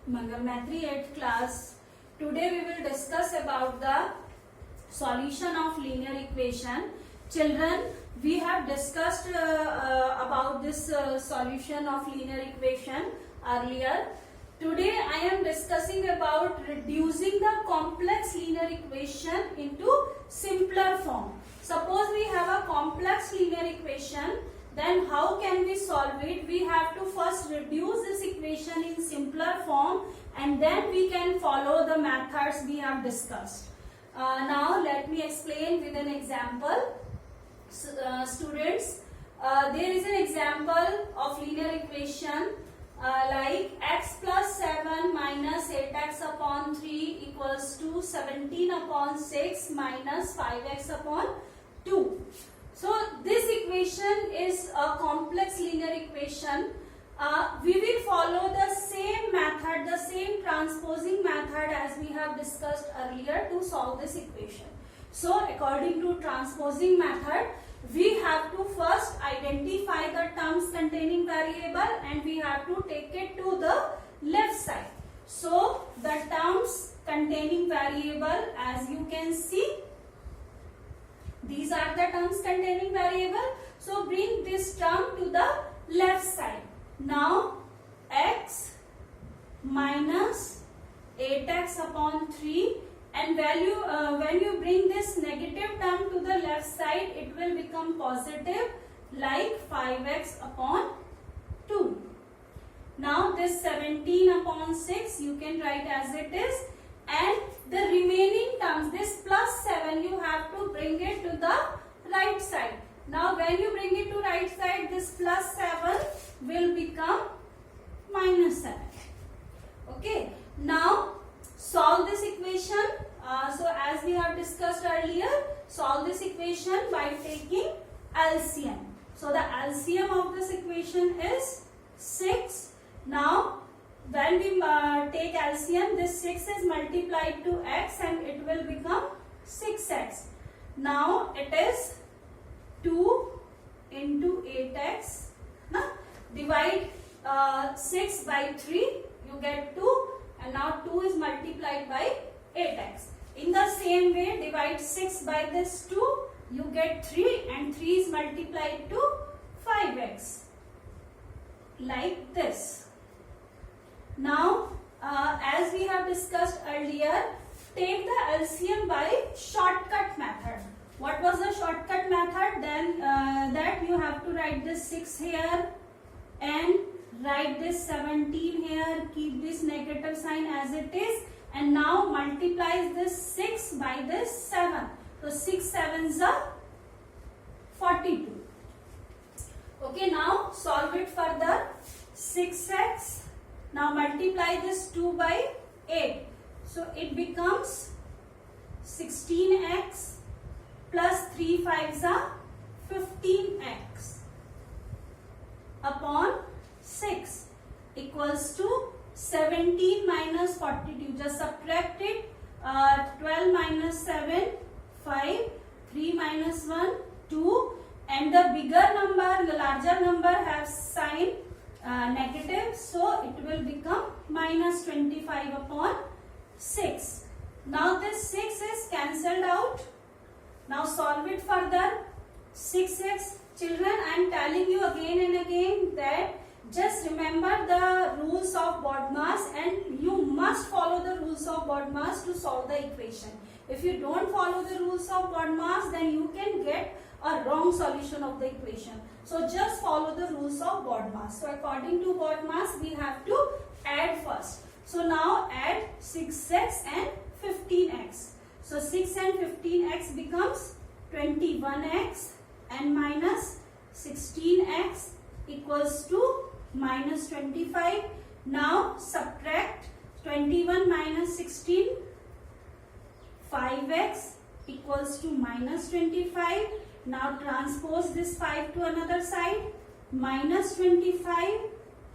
Mangametry 8th class. Today we will discuss about the solution of linear equation. Children, we have discussed about this solution of linear equation earlier. Today I am discussing about reducing the complex linear equation into simpler form. Suppose we have a complex linear equation, then how can we solve it? We have to first reduce this equation in simpler form and then we can follow the methods we have discussed. Now let me explain with an example. Students, there is an example of linear equation like x plus 7 minus 8x upon 3 equals to 17 upon 6 minus 5x upon 2. So this equation is a complex linear equation. We will follow the same method, the same transposing method as we have discussed earlier to solve this equation. So according to transposing method, we have to first identify the terms containing variable and we have to take it to the left side. So the terms containing variable, as you can see, these are the terms containing variable. So bring this term to the left side. Now x minus 8x upon 3 and value when you bring this negative term to the left side, it will become positive like 5x upon 2. Now this 17 upon 6 you can write as it is, and the remaining terms, this plus 7, you have to bring it to the right side. Now when you bring it to right side, this plus 7 will become minus 7. Okay. Now solve this equation. So as we have discussed earlier, solve this equation by taking LCM. So the LCM of this equation is 6. Now when we take LCM, this 6 is multiplied to x and it will become 6x. Now it is 2 into 8x. Now divide 6 by 3, you get 2, and now 2 is multiplied by 8x. In the same way, divide 6 by this 2, you get 3, and 3 is multiplied to 5x. Like this. Now, as we have discussed earlier, take the LCM by shortcut method. What was the shortcut method? Then that you have to write this 6 here and write this 17 here, keep this negative sign as it is, and now multiply this 6 by this 7. So 6 7s are 42. Okay, now solve it further. 6x. Now multiply this 2 by 8. So it becomes 16x plus 3 5s are 15x upon 6 equals to 17 minus 42. Just subtract it. 12 minus 7, 5. 3 minus 1, 2. And the bigger number, the larger number has sign negative. So it will become minus 25 upon 6. Now this 6 is cancelled out. Now solve it further. 6x. Children, I am telling you again and again that just remember the rules of BODMAS and you must follow the rules of BODMAS to solve the equation. If you don't follow the rules of BODMAS, then you can get a wrong solution of the equation. So just follow the rules of BODMAS. So according to BODMAS, we have to add first. So now add 6x and 15x. So 6 and 15x becomes 21x and minus 16x equals to minus 25. Now subtract 21 minus 16, 5x equals to minus 25. Now transpose this 5 to another side, minus 25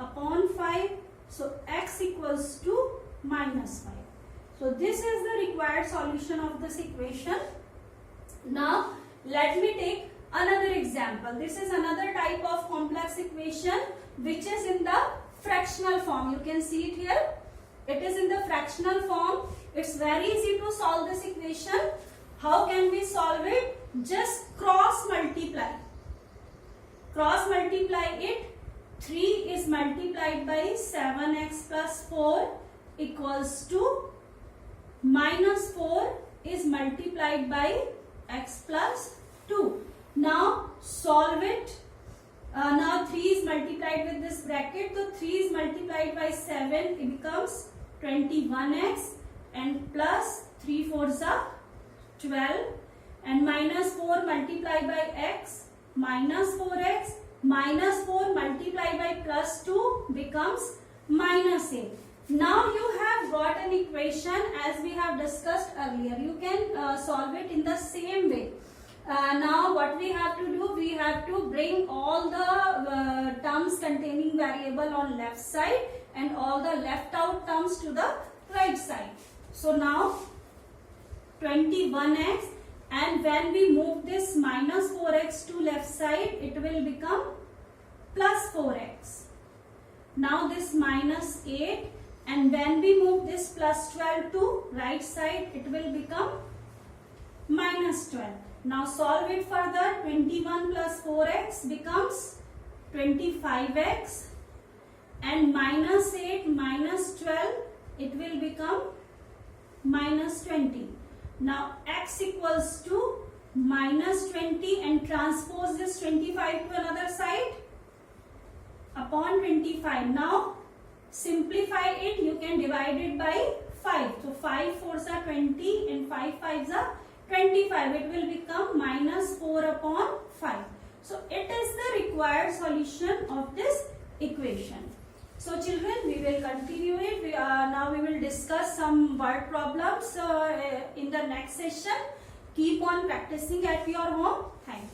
upon 5. So x equals to minus 5. So this is the required solution of this equation. Now let me take another example. This is another type of complex equation which is in the fractional form. You can see it here. It is in the fractional form. It's very easy to solve this equation. How can we solve it? Just cross multiply. Cross multiply it. 3 is multiplied by 7x plus 4 equals to minus 4 is multiplied by x plus 2. Now solve it. Now 3 is multiplied with this bracket. So 3 is multiplied by 7. It becomes 21x and plus 3 fours are 12 and minus 4 multiplied by x minus 4x minus 4 multiplied by plus 2 becomes minus 8. Now you have got an equation as we have discussed earlier. You can solve it in the same way. Now what we have to do, we have to bring all the terms containing variable on left side and all the left out terms to the right side. So now 21x, and when we move this minus 4x to left side, it will become plus 4x. Now this minus 8, and when we move this plus 12 to right side, it will become minus 12. Now solve it further. 21 plus 4x becomes 25x, and minus 8 minus 12, it will become minus 20. Now x equals to minus 20, and transpose this 25 to another side upon 25. Now simplify it. You can divide it by 5. So 5 fours are 20 and 5 fives are 25. It will become minus 4 upon 5. So it is the required solution of this equation. So children, we will continue it. Now we will discuss some word problems in the next session. Keep on practicing at your home. Thank you.